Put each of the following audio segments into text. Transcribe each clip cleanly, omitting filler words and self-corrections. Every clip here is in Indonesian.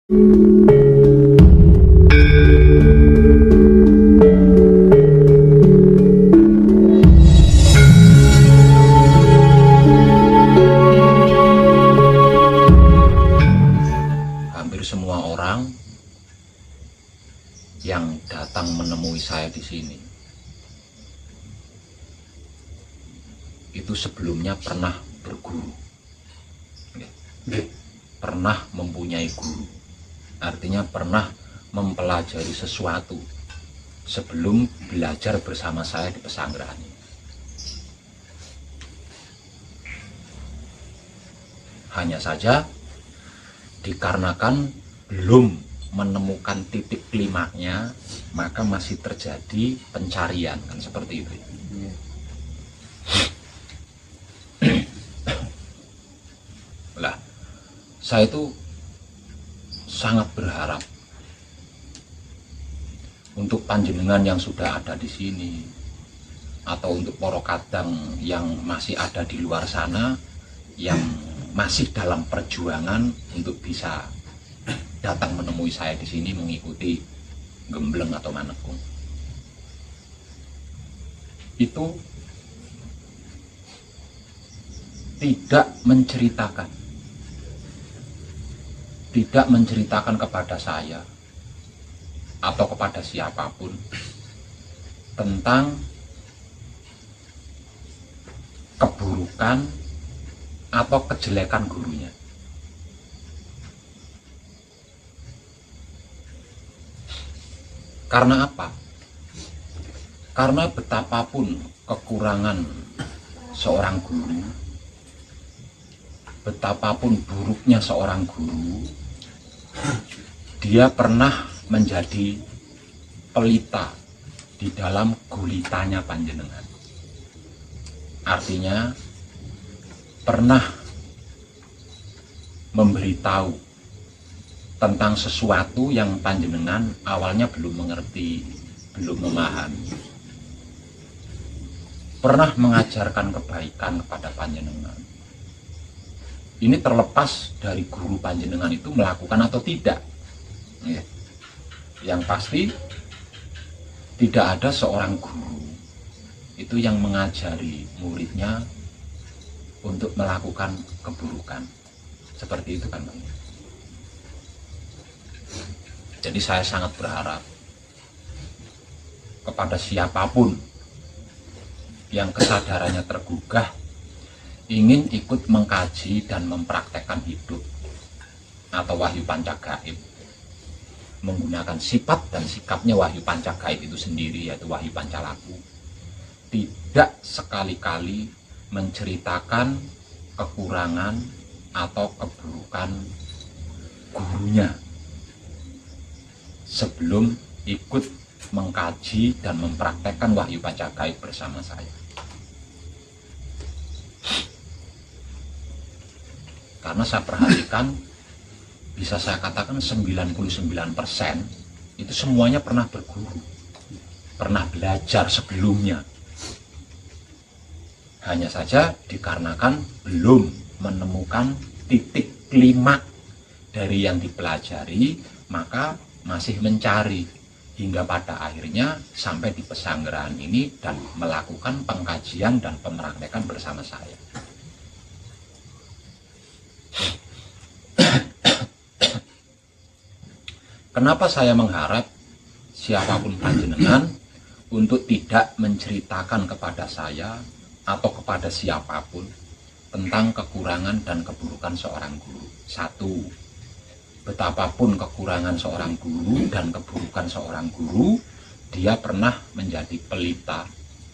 Hampir semua orang yang datang menemui saya di sini itu sebelumnya pernah berguru, pernah mempunyai guru, artinya pernah mempelajari sesuatu sebelum belajar bersama saya di pesantren ini. Hanya saja dikarenakan belum menemukan titik klimaknya, maka masih terjadi pencarian, kan seperti itu. Lah, saya itu sangat berharap untuk panjenengan yang sudah ada di sini, atau untuk para kadang yang masih ada di luar sana, yang masih dalam perjuangan untuk bisa datang menemui saya di sini mengikuti gembleng atau manekung. Itu tidak menceritakan kepada saya atau kepada siapapun tentang keburukan atau kejelekan gurunya. Karena apa? Karena betapapun kekurangan seorang guru, betapapun buruknya seorang guru, dia pernah menjadi pelita di dalam gulitanya panjenengan. Artinya pernah memberitahu tentang sesuatu yang panjenengan awalnya belum mengerti, belum memahami. Pernah mengajarkan kebaikan kepada panjenengan. Ini terlepas dari guru panjenengan itu melakukan atau tidak. Yang pasti tidak ada seorang guru itu yang mengajari muridnya untuk melakukan keburukan. Seperti itu kan, Bang. Jadi saya sangat berharap kepada siapapun yang kesadarannya tergugah ingin ikut mengkaji dan mempraktekkan hidup atau wahyu pancagaib, menggunakan sifat dan sikapnya wahyu pancagaib itu sendiri, yaitu wahyu pancalaku, tidak sekali-kali menceritakan kekurangan atau keburukan gurunya sebelum ikut mengkaji dan mempraktekkan wahyu pancagaib bersama saya. Karena saya perhatikan, bisa saya katakan 99% itu semuanya pernah berguru, pernah belajar sebelumnya. Hanya saja dikarenakan belum menemukan titik klimak dari yang dipelajari, maka masih mencari hingga pada akhirnya sampai di pesanggrahan ini dan melakukan pengkajian dan pemraktekan bersama saya. Kenapa saya mengharap siapapun panjenengan untuk tidak menceritakan kepada saya atau kepada siapapun tentang kekurangan dan keburukan seorang guru? Satu, betapapun kekurangan seorang guru dan keburukan seorang guru, dia pernah menjadi pelita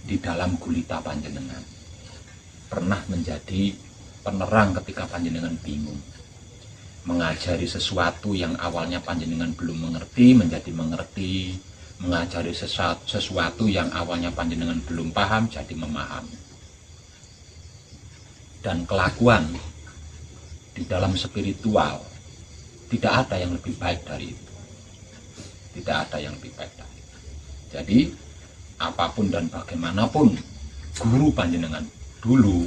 di dalam gulita panjenengan. Pernah menjadi penerang ketika panjenengan bingung. Mengajari sesuatu yang awalnya panjenengan belum mengerti menjadi mengerti, mengajari sesuatu yang awalnya panjenengan belum paham jadi memahami. Dan kelakuan di dalam spiritual tidak ada yang lebih baik dari itu. Tidak ada yang lebih baik dari itu. Jadi apapun dan bagaimanapun guru panjenengan dulu,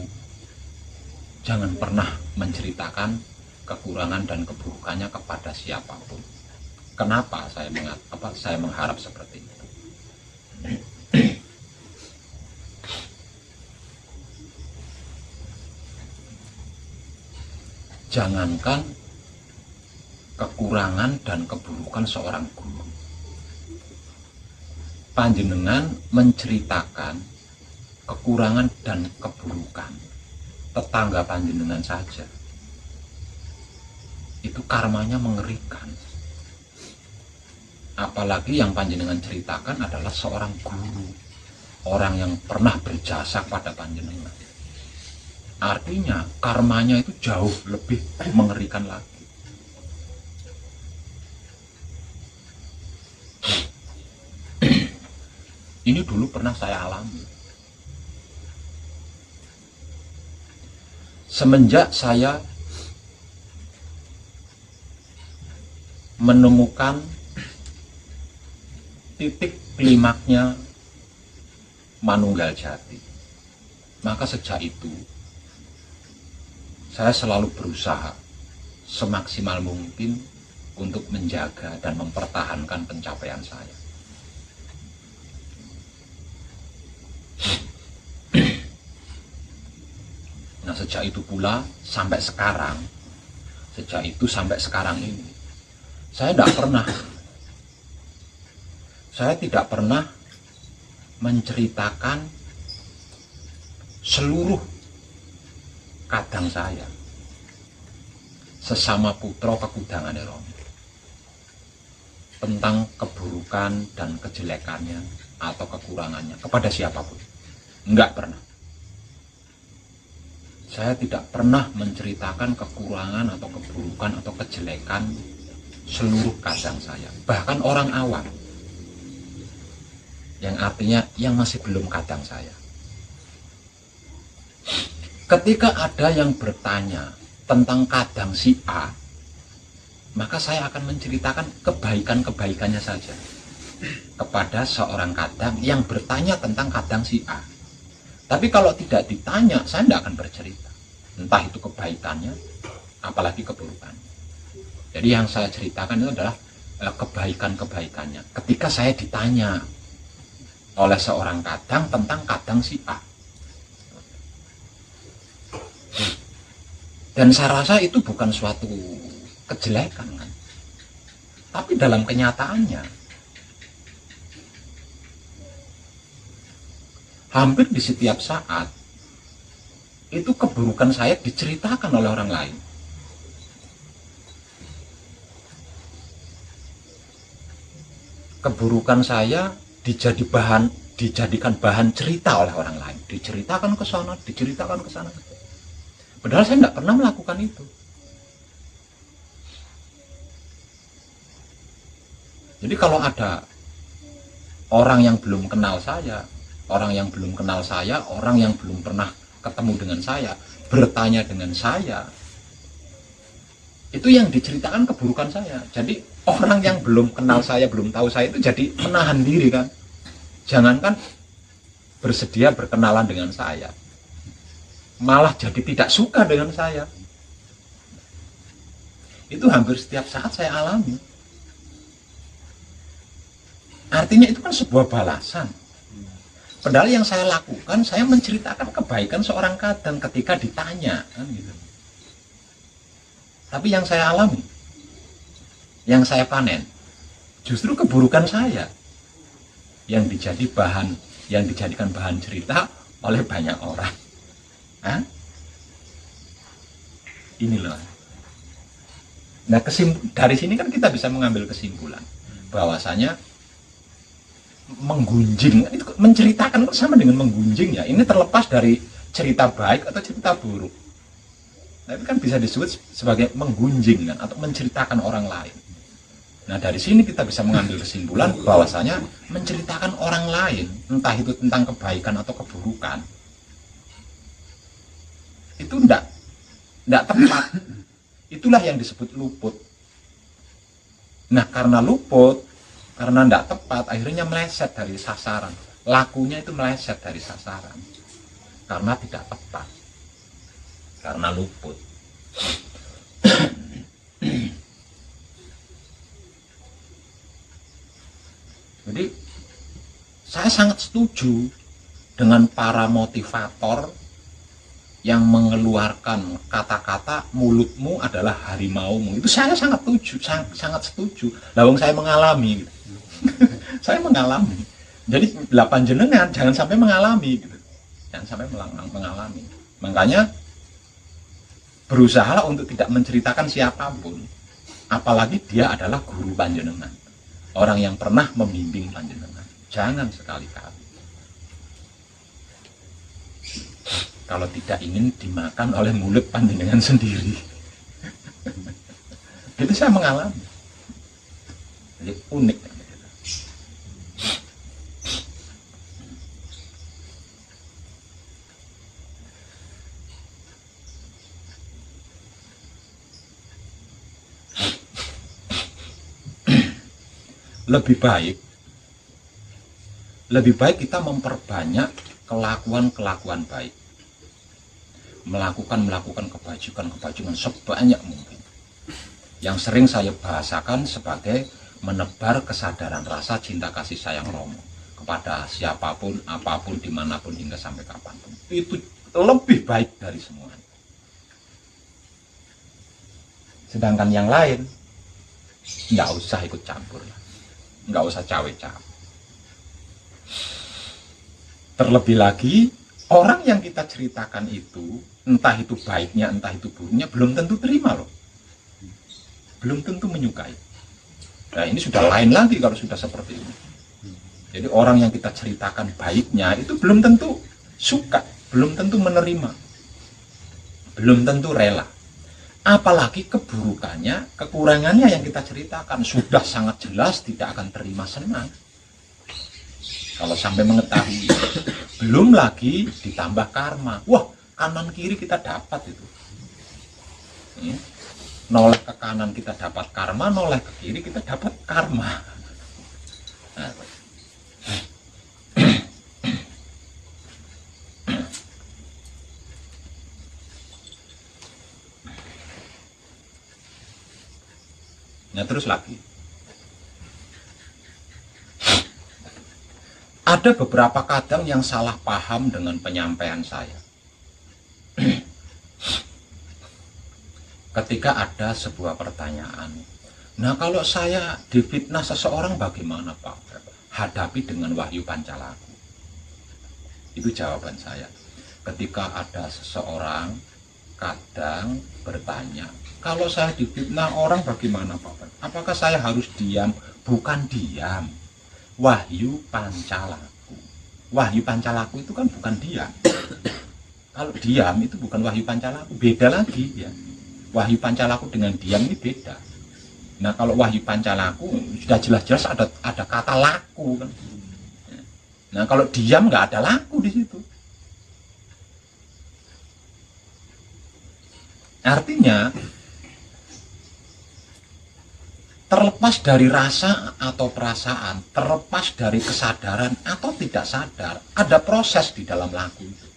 jangan pernah menceritakan kekurangan dan keburukannya kepada siapapun. Kenapa saya mengharap seperti itu? Jangankan kekurangan dan keburukan seorang guru, panjenengan menceritakan kekurangan dan keburukan tetangga panjenengan saja, itu karmanya mengerikan. Apalagi yang panjenengan ceritakan adalah seorang guru, orang yang pernah berjasa pada panjenengan. Artinya karmanya itu jauh lebih mengerikan lagi. Ini dulu pernah saya alami. Semenjak saya menemukan titik klimaknya Manunggal Jati, maka sejak itu saya selalu berusaha semaksimal mungkin untuk menjaga dan mempertahankan pencapaian saya. Nah, sejak itu pula sampai sekarang, ini, saya tidak pernah menceritakan seluruh kadang saya sesama putra kekudangan Romo tentang keburukan dan kejelekannya atau kekurangannya kepada siapapun. Enggak pernah. Saya tidak pernah menceritakan kekurangan atau keburukan atau kejelekan seluruh kadang saya, bahkan orang awam, yang artinya yang masih belum kadang saya. Ketika ada yang bertanya tentang kadang si A, maka saya akan menceritakan kebaikan-kebaikannya saja kepada seorang kadang yang bertanya tentang kadang si A. Tapi kalau tidak ditanya, saya tidak akan bercerita, entah itu kebaikannya apalagi keburukannya. Jadi yang saya ceritakan itu adalah kebaikan-kebaikannya ketika saya ditanya oleh seorang kadang tentang kadang si A. Dan saya rasa itu bukan suatu kejelekan kan. Tapi dalam kenyataannya hampir di setiap saat itu keburukan saya diceritakan oleh orang lain. Keburukan saya dijadikan bahan cerita oleh orang lain, diceritakan ke sana, diceritakan ke sana. Padahal saya tidak pernah melakukan itu. Jadi kalau ada orang yang belum kenal saya, orang yang belum pernah ketemu dengan saya, bertanya dengan saya, itu yang diceritakan keburukan saya. Jadi orang yang belum kenal saya, belum tahu saya itu jadi menahan diri kan. Jangankan bersedia berkenalan dengan saya, malah jadi tidak suka dengan saya. Itu hampir setiap saat saya alami. Artinya itu kan sebuah balasan. Padahal yang saya lakukan, saya menceritakan kebaikan seorang kadang ketika ditanya kan gitu. Tapi yang saya alami, yang saya panen, justru keburukan saya yang dijadikan bahan cerita oleh banyak orang. Hah? Ini loh. Nah, dari sini kan kita bisa mengambil kesimpulan bahwasanya menggunjing, itu menceritakan sama dengan menggunjing ya. Ini terlepas dari cerita baik atau cerita buruk. Tapi kan bisa disebut sebagai menggunjing kan, atau menceritakan orang lain. Nah, dari sini kita bisa mengambil kesimpulan bahwasanya menceritakan orang lain, entah itu tentang kebaikan atau keburukan, itu enggak tepat. Itulah yang disebut luput. Nah, karena luput, karena enggak tepat, akhirnya meleset dari sasaran. Lakunya itu meleset dari sasaran karena tidak tepat, karena luput. Jadi saya sangat setuju dengan para motivator yang mengeluarkan kata-kata mulutmu adalah harimaumu. Itu saya sangat setuju, sangat setuju. Lawang saya mengalami gitu. Saya mengalami. Jadi 8 jenengan jangan sampai mengalami gitu. Jangan sampai mengalami. Makanya berusaha untuk tidak menceritakan siapapun, apalagi dia adalah guru panjenengan, orang yang pernah membimbing panjenengan. Jangan sekali-kali. Kalau tidak ingin dimakan oleh mulut panjenengan sendiri. Itu saya mengalami. Jadi unik. Lebih baik kita memperbanyak kelakuan baik, melakukan kebajikan sebanyak mungkin. Yang sering saya bahasakan sebagai menebar kesadaran rasa cinta kasih sayang Romo kepada siapapun, apapun, dimanapun, hingga sampai kapanpun. Itu lebih baik dari semuanya. Sedangkan yang lain nggak usah ikut campur, nggak usah cawe-cawe. Terlebih lagi, orang yang kita ceritakan itu, entah itu baiknya, entah itu buruknya, belum tentu terima loh. Belum tentu menyukai. Nah ini sudah lain lagi kalau sudah seperti ini. Jadi orang yang kita ceritakan baiknya itu belum tentu suka, belum tentu menerima, belum tentu rela. Apalagi keburukannya, kekurangannya yang kita ceritakan sudah sangat jelas tidak akan terima senang. Kalau sampai mengetahui, belum lagi ditambah karma. Wah, kanan kiri kita dapat itu. Noleh ke kanan kita dapat karma, noleh ke kiri kita dapat karma. Nah, terus lagi. Ada beberapa kadang yang salah paham dengan penyampaian saya. Ketika ada sebuah pertanyaan, nah kalau saya difitnah seseorang bagaimana Pak? Hadapi dengan wahyu pancalaku. Itu jawaban saya. Ketika ada seseorang kadang bertanya, kalau saya difitnah orang bagaimana Pak? Apakah saya harus diam? Bukan diam. Wahyu pancalaku. Wahyu pancalaku itu kan bukan diam. Kalau diam itu bukan wahyu pancalaku, beda lagi ya. Wahyu pancalaku dengan diam ini beda. Nah kalau wahyu pancalaku sudah jelas-jelas ada kata laku kan. Nah kalau diam nggak ada laku di situ. Artinya terlepas dari rasa atau perasaan, terlepas dari kesadaran atau tidak sadar, ada proses di dalam laku itu.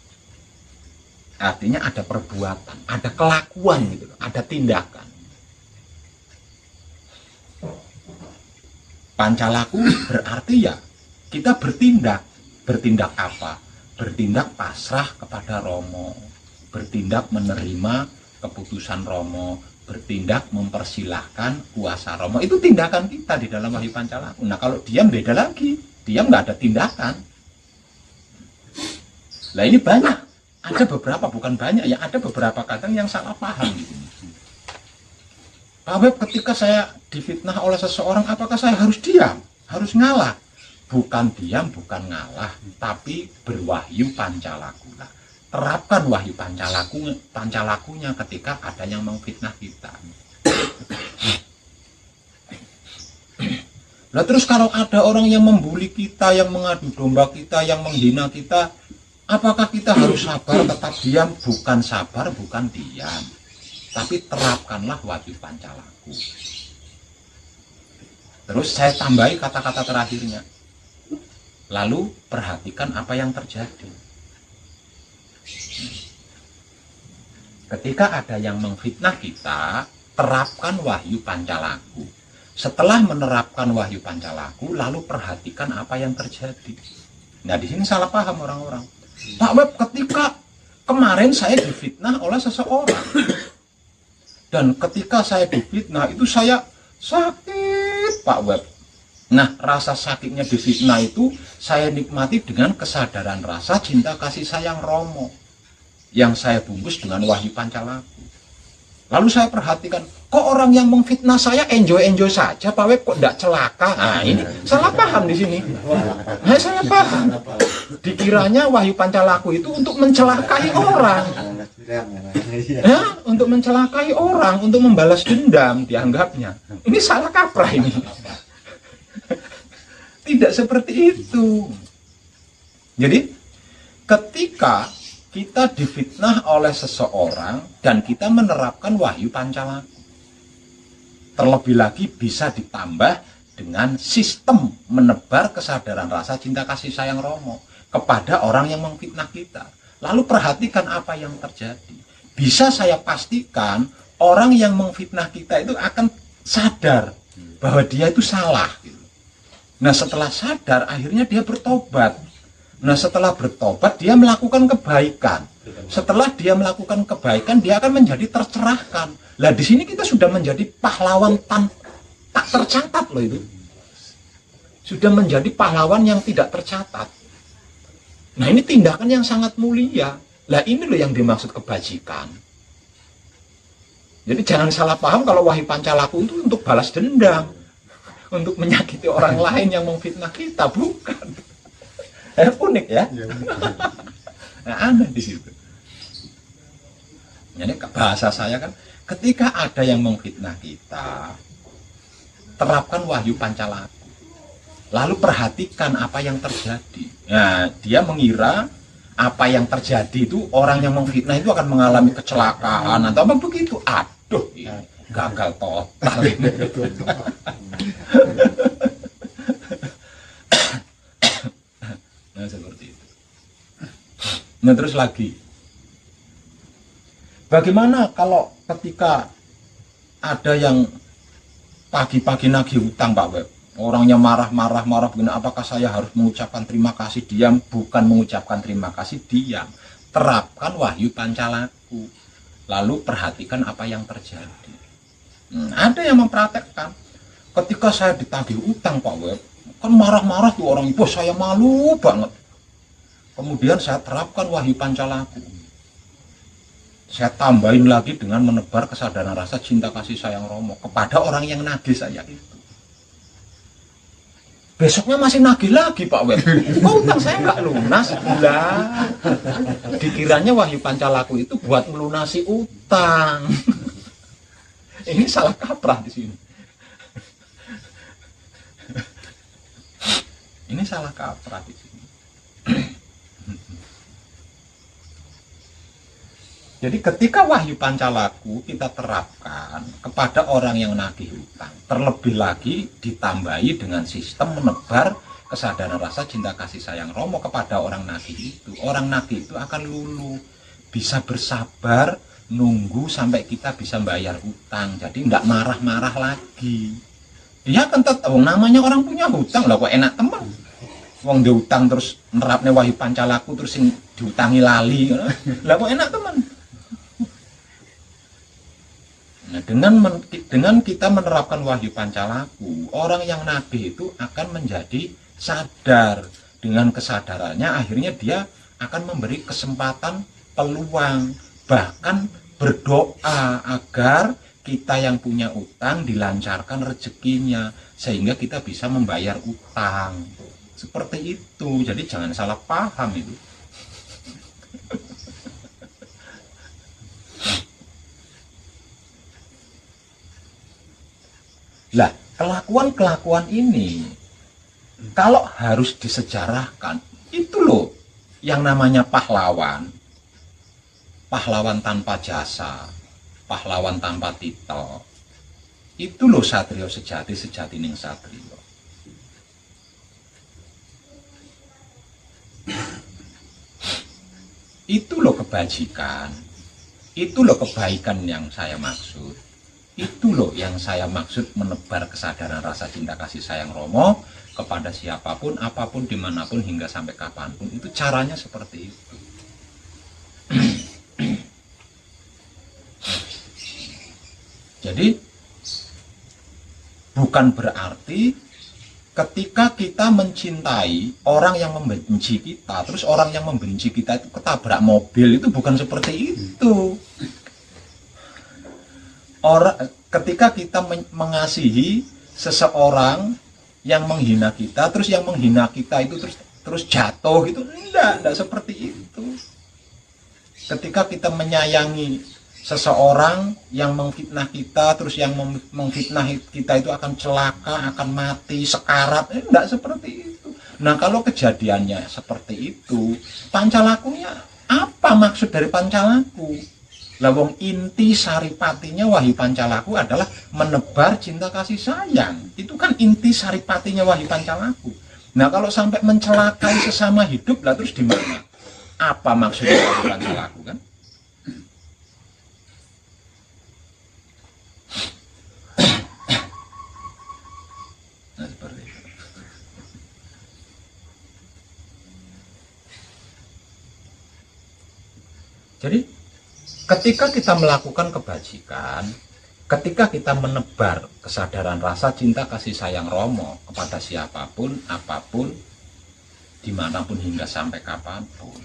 Artinya ada perbuatan, ada kelakuan gitu, ada tindakan. Pancalaku berarti ya kita bertindak. Bertindak apa? Bertindak pasrah kepada Romo, bertindak menerima keputusan Romo, bertindak mempersilahkan kuasa Romo. Itu tindakan kita di dalam wahyu pancalaku. Nah kalau diam beda lagi, diam nggak ada tindakan. Nah ini banyak, ada beberapa, bukan banyak ya, ada beberapa kadang yang salah paham gitu. Pak Web, ketika saya difitnah oleh seseorang, apakah saya harus diam, harus ngalah? Bukan diam, bukan ngalah, tapi berwahyu pancalaku lah. Terapkan wahyu pancalakunya ketika ada yang memfitnah kita. Nah terus kalau ada orang yang membuli kita, yang mengadu domba kita, yang menghina kita, apakah kita harus sabar tetap diam? Bukan sabar, bukan diam, tapi terapkanlah wahyu pancalaku. Terus saya tambahi kata-kata terakhirnya. Lalu perhatikan apa yang terjadi. Ketika ada yang memfitnah kita, terapkan wahyu pancalaku. Setelah menerapkan wahyu pancalaku, lalu perhatikan apa yang terjadi. Nah, di sini salah paham orang-orang. Pak Web, ketika kemarin saya difitnah oleh seseorang, dan ketika saya difitnah itu saya sakit, Pak Web. Nah, rasa sakitnya difitnah itu saya nikmati dengan kesadaran rasa cinta kasih sayang Romo yang saya bungkus dengan wahyu pancalaku. Lalu saya perhatikan, kok orang yang memfitnah saya enjoy saja, Pak Web, kok tidak celaka? Nah, ini salah paham di sini. Nah, saya paham. Dikiranya wahyu pancalaku itu untuk mencelakai orang. Ya, untuk mencelakai orang, untuk membalas dendam dianggapnya. Ini salah kaprah ini. Tidak seperti itu. Jadi, ketika kita difitnah oleh seseorang dan kita menerapkan wahyu pancalaku, terlebih lagi bisa ditambah dengan sistem menebar kesadaran rasa cinta kasih sayang Romo kepada orang yang memfitnah kita. Lalu perhatikan apa yang terjadi. Bisa saya pastikan orang yang memfitnah kita itu akan sadar bahwa dia itu salah. Nah, setelah sadar akhirnya dia bertobat. Nah, setelah bertobat dia melakukan kebaikan. Setelah dia melakukan kebaikan dia akan menjadi tercerahkan. Lah, di sini kita sudah menjadi pahlawan tak tercatat loh itu. Sudah menjadi pahlawan yang tidak tercatat. Nah, ini tindakan yang sangat mulia. Lah, ini loh yang dimaksud kebajikan. Jadi jangan salah paham kalau wahyu pancalaku itu untuk balas dendam, untuk menyakiti orang lain yang memfitnah kita, bukan. Unik ya. Nah, aneh di situ. Jadi bahasa saya kan, ketika ada yang memfitnah kita, terapkan wahyu pancalaku. Lalu perhatikan apa yang terjadi. Nah, dia mengira apa yang terjadi itu orang yang memfitnah itu akan mengalami kecelakaan atau apa begitu. Aduh, gagal total. Nah, seperti itu. Nah, terus lagi, bagaimana kalau ketika ada yang pagi-pagi nagih hutang, Pak Web? Orangnya marah begini, apakah saya harus mengucapkan terima kasih? Diam. Bukan mengucapkan terima kasih, diam. Terapkan wahyu pancalaku. Lalu perhatikan apa yang terjadi. Ada yang mempraktekkan. Ketika saya ditagih utang, Pak Web, kan marah-marah tuh orang, bos, saya malu banget. Kemudian saya terapkan wahyu pancalaku. Saya tambahin lagi dengan menebar kesadaran rasa cinta kasih sayang Romo kepada orang yang nagih saya itu. Besoknya masih nagih lagi, Pak Web. Oh, utang saya nggak lunas. Lah, dikiranya wahyu pancalaku itu buat melunasi utang. Ini salah kaprah di sini. Ini salah kaprah di sini. Jadi ketika wahyu pancalaku kita terapkan kepada orang yang nagih hutang, terlebih lagi ditambahi dengan sistem menebar kesadaran rasa cinta kasih sayang Romo kepada orang nagih itu. Orang nagih itu akan luluh, bisa bersabar nunggu sampai kita bisa bayar hutang. Jadi tidak marah-marah lagi. Dia akan tetap, namanya orang punya hutang lah, kok enak teman. Wong diutang terus nerapnya wahyu pancalaku terus diutangi lali, lah kok enak teman. Nah, dengan kita menerapkan wahyu pancalaku, orang yang nagih itu akan menjadi sadar. Dengan kesadarannya akhirnya dia akan memberi kesempatan, peluang, bahkan berdoa agar kita yang punya utang dilancarkan rezekinya sehingga kita bisa membayar utang. Seperti itu. Jadi jangan salah paham itu. Lah, kelakuan-kelakuan ini kalau harus disejarahkan, itu loh yang namanya pahlawan. Pahlawan tanpa jasa, pahlawan tanpa titel. Itu loh satrio sejati ning satrio. Itu loh kebajikan. Itu loh kebaikan yang saya maksud. Itu loh yang saya maksud menebar kesadaran rasa cinta kasih sayang Romo kepada siapapun, apapun, dimanapun, hingga sampai kapanpun. Itu caranya seperti itu. Jadi bukan berarti ketika kita mencintai orang yang membenci kita, terus orang yang membenci kita itu ketabrak mobil, itu bukan seperti itu. Ketika kita mengasihi seseorang yang menghina kita, terus yang menghina kita itu terus jatuh, itu enggak seperti itu. Ketika kita menyayangi seseorang yang mengfitnah kita, terus yang mengfitnah kita itu akan celaka, akan mati, sekarat, enggak seperti itu. Nah, kalau kejadiannya seperti itu, pancalakunya apa maksud dari pancalaku? Lawong inti saripatinya Wahyu Pancalaku adalah menebar cinta kasih sayang. Itu kan inti saripatinya Wahyu Pancalaku. Nah, kalau sampai mencelakai sesama hidup, lah terus di mana? Apa maksudnya Wahyu Pancalaku kan? Nah, seperti itu. Jadi ketika kita melakukan kebajikan, ketika kita menebar kesadaran rasa cinta kasih sayang Romo kepada siapapun, apapun, dimanapun, hingga sampai kapanpun,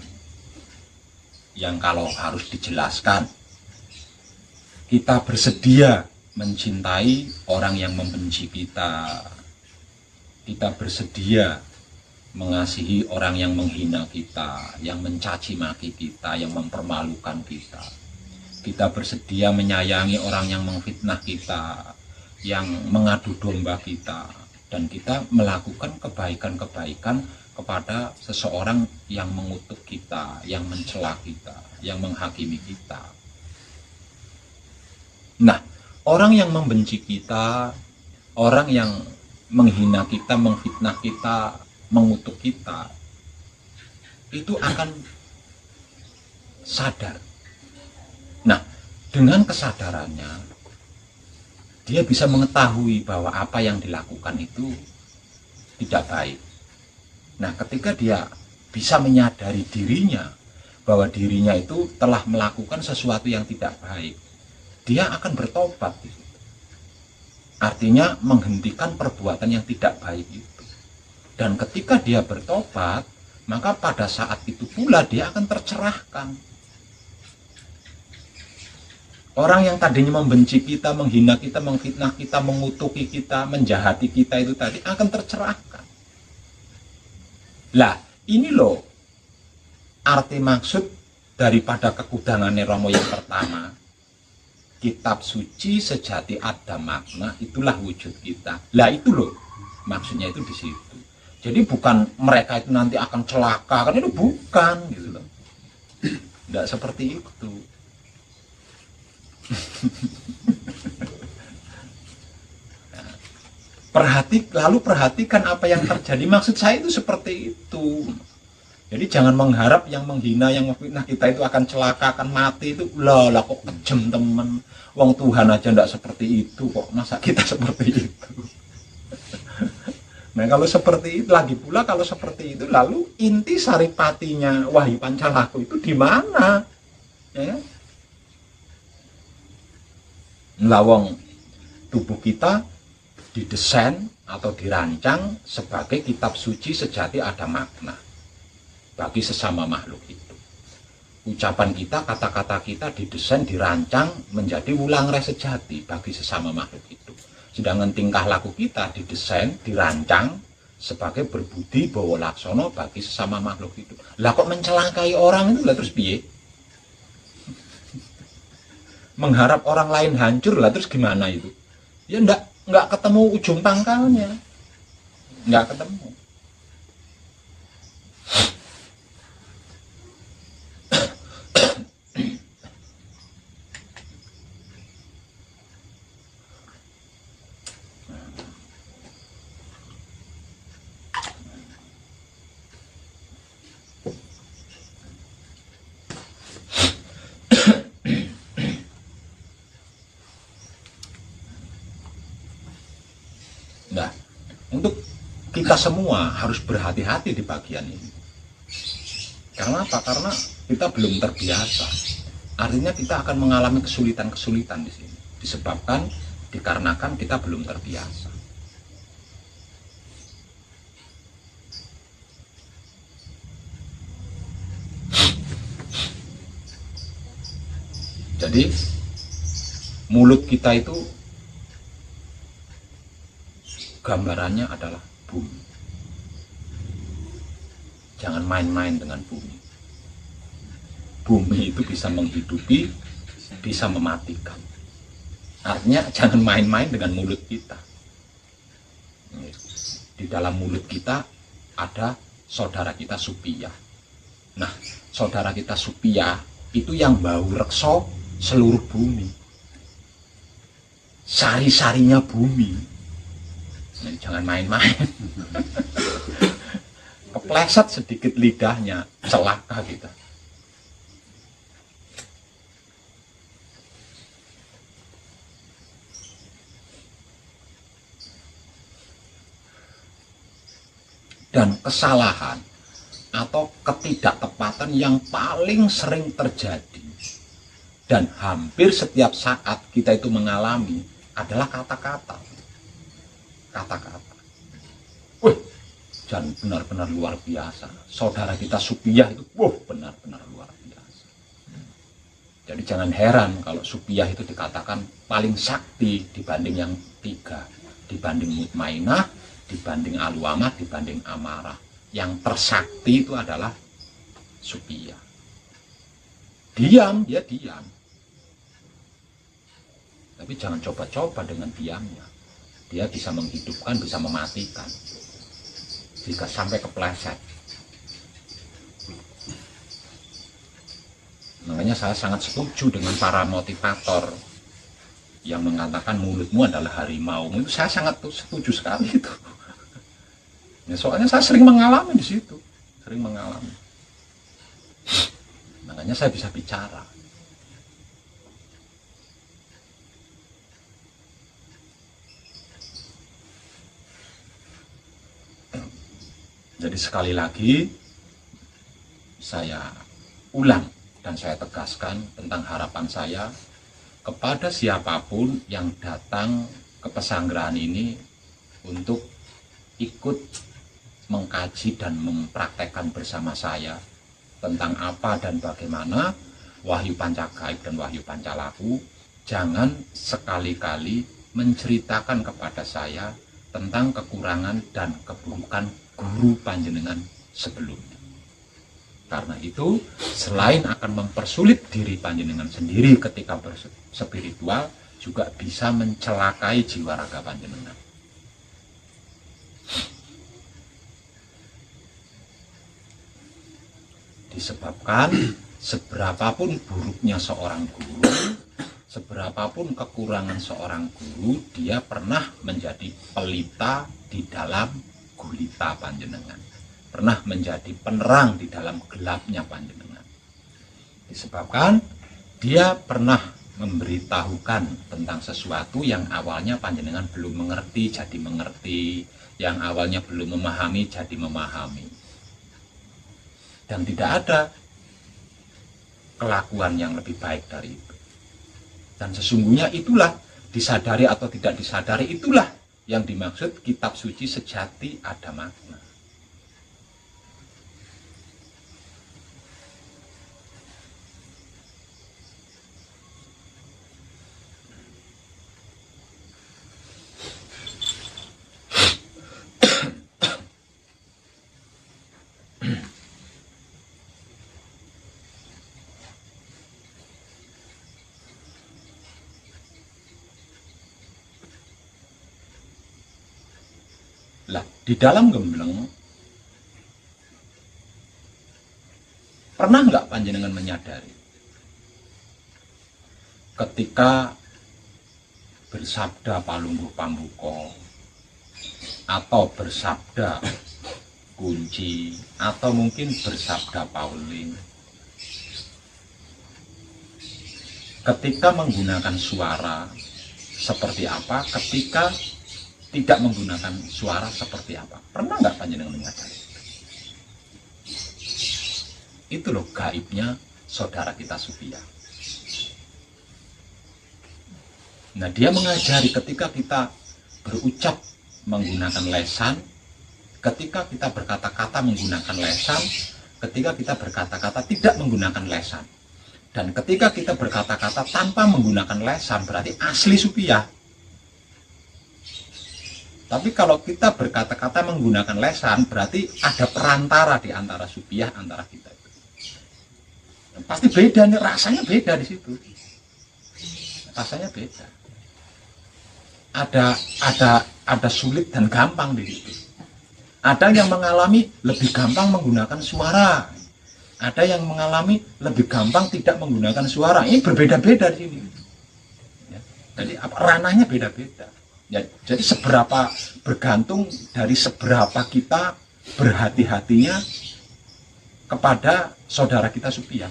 yang kalau harus dijelaskan, kita bersedia mencintai orang yang membenci kita, kita bersedia mengasihi orang yang menghina kita, yang mencaci maki kita, yang mempermalukan kita. Kita bersedia menyayangi orang yang mengfitnah kita, yang mengadu domba kita, dan kita melakukan kebaikan-kebaikan kepada seseorang yang mengutuk kita, yang mencela kita, yang menghakimi kita. Nah, orang yang membenci kita, orang yang menghina kita, mengfitnah kita, mengutuk kita, itu akan sadar. Nah, dengan kesadarannya, dia bisa mengetahui bahwa apa yang dilakukan itu tidak baik. Nah, ketika dia bisa menyadari dirinya, bahwa dirinya itu telah melakukan sesuatu yang tidak baik, dia akan bertobat. Artinya menghentikan perbuatan yang tidak baik itu. Dan ketika dia bertobat, maka pada saat itu pula dia akan tercerahkan. Orang yang tadinya membenci kita, menghina kita, mengfitnah kita, mengutuki kita, menjahati kita itu tadi akan tercerahkan. Lah, ini loh arti maksud daripada kekudangan Romo yang pertama. Kitab suci sejati ada makna, itulah wujud kita. Lah itu loh, maksudnya itu di situ. Jadi bukan mereka itu nanti akan celaka, kan itu bukan gitu loh. Tidak seperti itu. Lalu perhatikan apa yang terjadi. Maksud saya itu seperti itu. Jadi jangan mengharap yang menghina, yang memfitnah kita itu akan celaka, akan mati itu. Lah kok kejem temen. Wong Tuhan aja ndak seperti itu kok. Masa kita seperti itu? Nah, kalau seperti itu, lagi pula kalau seperti itu, lalu inti saripatinya Wahyu Pancalaku itu di mana? Ya? Lawang tubuh kita didesain atau dirancang sebagai kitab suci sejati ada makna bagi sesama makhluk itu. Ucapan kita, kata-kata kita didesain, dirancang menjadi wulangre sejati bagi sesama makhluk itu. Sedangkan tingkah laku kita didesain, dirancang sebagai berbudi bawa laksono bagi sesama makhluk itu. Lah kok mencelakai orang itu lah terus piye? Mengharap orang lain hancur lah terus gimana itu? Ya enggak ketemu ujung pangkalnya. Enggak ketemu. Untuk kita semua harus berhati-hati di bagian ini. Karena apa? Karena kita belum terbiasa. Artinya kita akan mengalami kesulitan-kesulitan di sini. Disebabkan, dikarenakan kita belum terbiasa. Jadi mulut kita itu gambarannya adalah bumi. Jangan main-main dengan bumi. Bumi itu bisa menghidupi, bisa mematikan. Artinya jangan main-main dengan mulut kita. Di dalam mulut kita ada saudara kita Supia. Nah, saudara kita Supia itu yang bau rekso seluruh bumi, sari-sarinya bumi. Nah, jangan main-main. Kepleset sedikit lidahnya, celaka kita. Dan kesalahan atau ketidaktepatan yang paling sering terjadi dan hampir setiap saat kita itu mengalami adalah kata-kata. Kata-kata. Wih, dan benar-benar luar biasa. Saudara kita Supiyah itu, benar-benar luar biasa. Jadi jangan heran kalau Supiyah itu dikatakan paling sakti dibanding yang tiga. Dibanding Mutmainah, dibanding Aluamah, dibanding Amarah. Yang tersakti itu adalah Supiyah. Diam, dia diam. Tapi jangan coba-coba dengan diamnya. Dia bisa menghidupkan, bisa mematikan. Jika sampai kepleset. Makanya saya sangat setuju dengan para motivator yang mengatakan mulutmu adalah harimau. Itu saya sangat setuju sekali itu. Ya, soalnya saya sering mengalami di situ. Sering mengalami. Makanya saya bisa bicara. Jadi sekali lagi saya ulang dan saya tegaskan tentang harapan saya kepada siapapun yang datang ke pesanggrahan ini untuk ikut mengkaji dan mempraktekkan bersama saya tentang apa dan bagaimana Wahyu Pancagaib dan Wahyu Pancalaku. Jangan sekali-kali menceritakan kepada saya tentang kekurangan dan keburukan guru panjenengan sebelumnya. Karena itu, selain akan mempersulit diri panjenengan sendiri ketika berspiritual, juga bisa mencelakai jiwa raga panjenengan. Disebabkan seberapapun buruknya seorang guru, seberapapun kekurangan seorang guru, dia pernah menjadi pelita di dalam gulita panjenengan, pernah menjadi penerang di dalam gelapnya panjenengan. Disebabkan dia pernah memberitahukan tentang sesuatu yang awalnya panjenengan belum mengerti jadi mengerti, yang awalnya belum memahami jadi memahami. Dan tidak ada kelakuan yang lebih baik dari itu. Dan sesungguhnya itulah, disadari atau tidak disadari, itulah yang dimaksud kitab suci sejati ada makna. Lah, di dalam gembleng pernah nggak panjenengan menyadari ketika bersabda Palungguh Pambuka atau bersabda Kunci atau mungkin bersabda Pauling, ketika menggunakan suara seperti apa ketika tidak menggunakan suara seperti apa? Pernah nggak panjenengan menyadari? Itu loh gaibnya saudara kita Supiah. Nah, dia mengajari ketika kita berucap menggunakan lesan, ketika kita berkata-kata menggunakan lesan, ketika kita berkata-kata tidak menggunakan lesan. Dan ketika kita berkata-kata tanpa menggunakan lesan, berarti asli Supiah. Tapi kalau kita berkata-kata menggunakan lesan, berarti ada perantara di antara Supiah, antara kita. Pasti beda nih, rasanya beda di situ. Rasanya beda. Ada sulit dan gampang di situ. Ada yang mengalami lebih gampang menggunakan suara. Ada yang mengalami lebih gampang tidak menggunakan suara. Ini berbeda-beda di sini. Ya, jadi ranahnya beda-beda. Ya, jadi seberapa bergantung dari seberapa kita berhati-hatinya kepada saudara kita Supiah.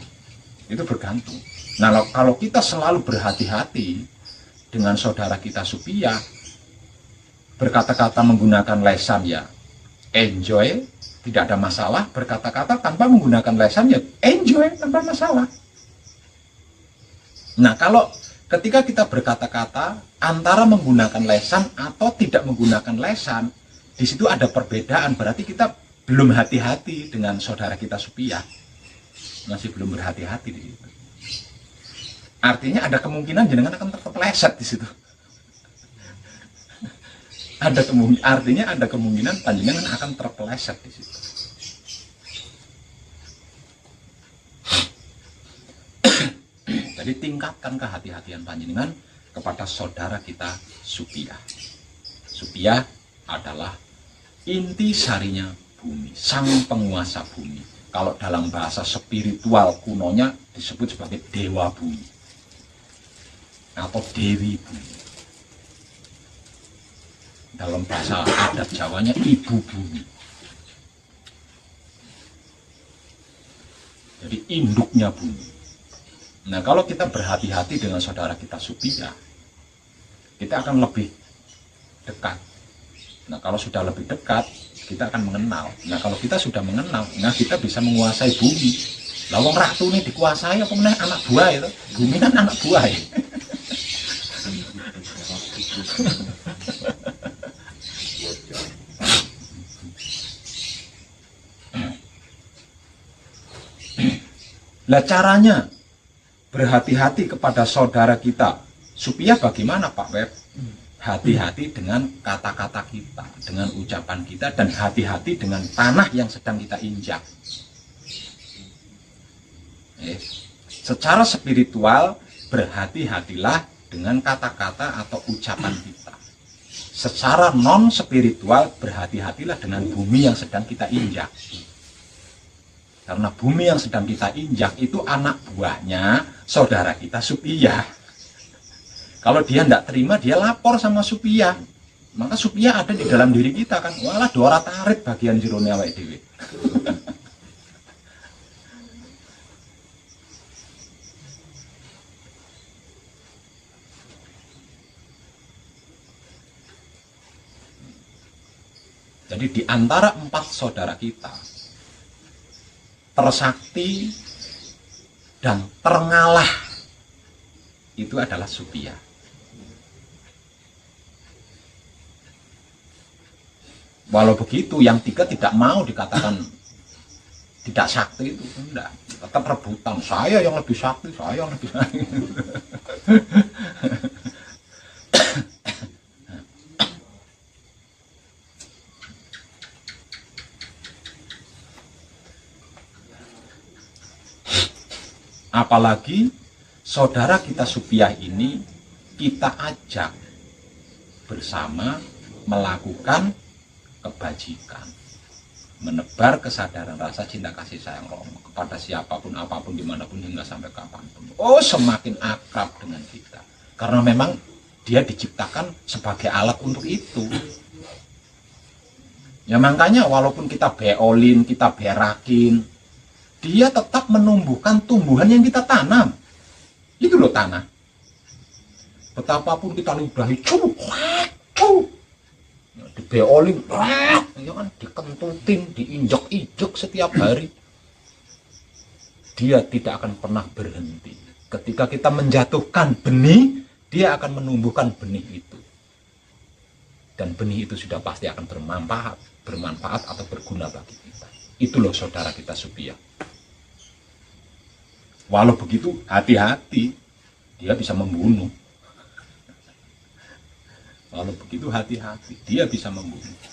Itu bergantung. Nah, kalau kita selalu berhati-hati dengan saudara kita Supiah, berkata-kata menggunakan lesan ya enjoy, tidak ada masalah. Berkata-kata tanpa menggunakan lesan ya enjoy, tanpa masalah. Nah, kalau ketika kita berkata-kata antara menggunakan lesan atau tidak menggunakan lesan, di situ ada perbedaan. Berarti kita belum hati-hati dengan saudara kita Supiah. Masih belum berhati-hati di situ. Artinya ada kemungkinan jenengan akan terpeleset di situ. Artinya ada kemungkinan panjenengan akan terpeleset di situ. Jadi tingkatkan kehati-hatian panjenengan kepada saudara kita Supiah. Supiah adalah inti sarinya bumi, sang penguasa bumi. Kalau dalam bahasa spiritual kunonya disebut sebagai dewa bumi atau dewi bumi. Dalam bahasa adat Jawanya ibu bumi. Jadi induknya bumi. Nah, kalau kita berhati-hati dengan saudara kita Supiah, kita akan lebih dekat. Nah, kalau sudah lebih dekat, kita akan mengenal. Nah, kalau kita sudah mengenal, nah kita bisa menguasai bumi. Lah wong ratu ini dikuasai apa meneh anak buah itu? Bumi kan anak buah. Lah caranya berhati-hati kepada saudara kita Supiah bagaimana Pak Web? Hati-hati dengan kata-kata kita, dengan ucapan kita, dan hati-hati dengan tanah yang sedang kita injak. Secara spiritual, berhati-hatilah dengan kata-kata atau ucapan kita. Secara non-spiritual, berhati-hatilah dengan bumi yang sedang kita injak. Karena bumi yang sedang kita injak itu anak buahnya saudara kita Supiah. Kalau dia tidak terima, dia lapor sama Supiah. Maka Supiah ada di dalam diri kita kan. Walah dora tarik bagian jerone awake dhewe. Jadi di antara 4 saudara kita, tersakti dan terngalah itu adalah Supiah. Walau begitu, yang 3 tidak mau dikatakan tidak sakti itu, enggak. Tetap rebutan, saya yang lebih sakti, saya yang lebih sakti. Apalagi saudara kita Supiah ini kita ajak bersama melakukan kebajikan, menebar kesadaran rasa cinta kasih sayang Romo kepada siapapun, apapun, dimanapun, hingga sampai kapanpun. Oh, semakin akrab dengan kita, karena memang dia diciptakan sebagai alat untuk itu. Ya makanya walaupun kita beolin, kita berakin, dia tetap menumbuhkan tumbuhan yang kita tanam. Itu loh tanah. Betapapun kita ludahi, dibeolin, ya kan, dikentutin, diinjek-injek setiap hari. Dia tidak akan pernah berhenti. Ketika kita menjatuhkan benih, dia akan menumbuhkan benih itu. Dan benih itu sudah pasti akan bermanfaat atau berguna bagi kita. Itu loh saudara kita Supia. Walau begitu, hati-hati, dia bisa membunuh. Walau begitu, hati-hati, dia bisa membunuh.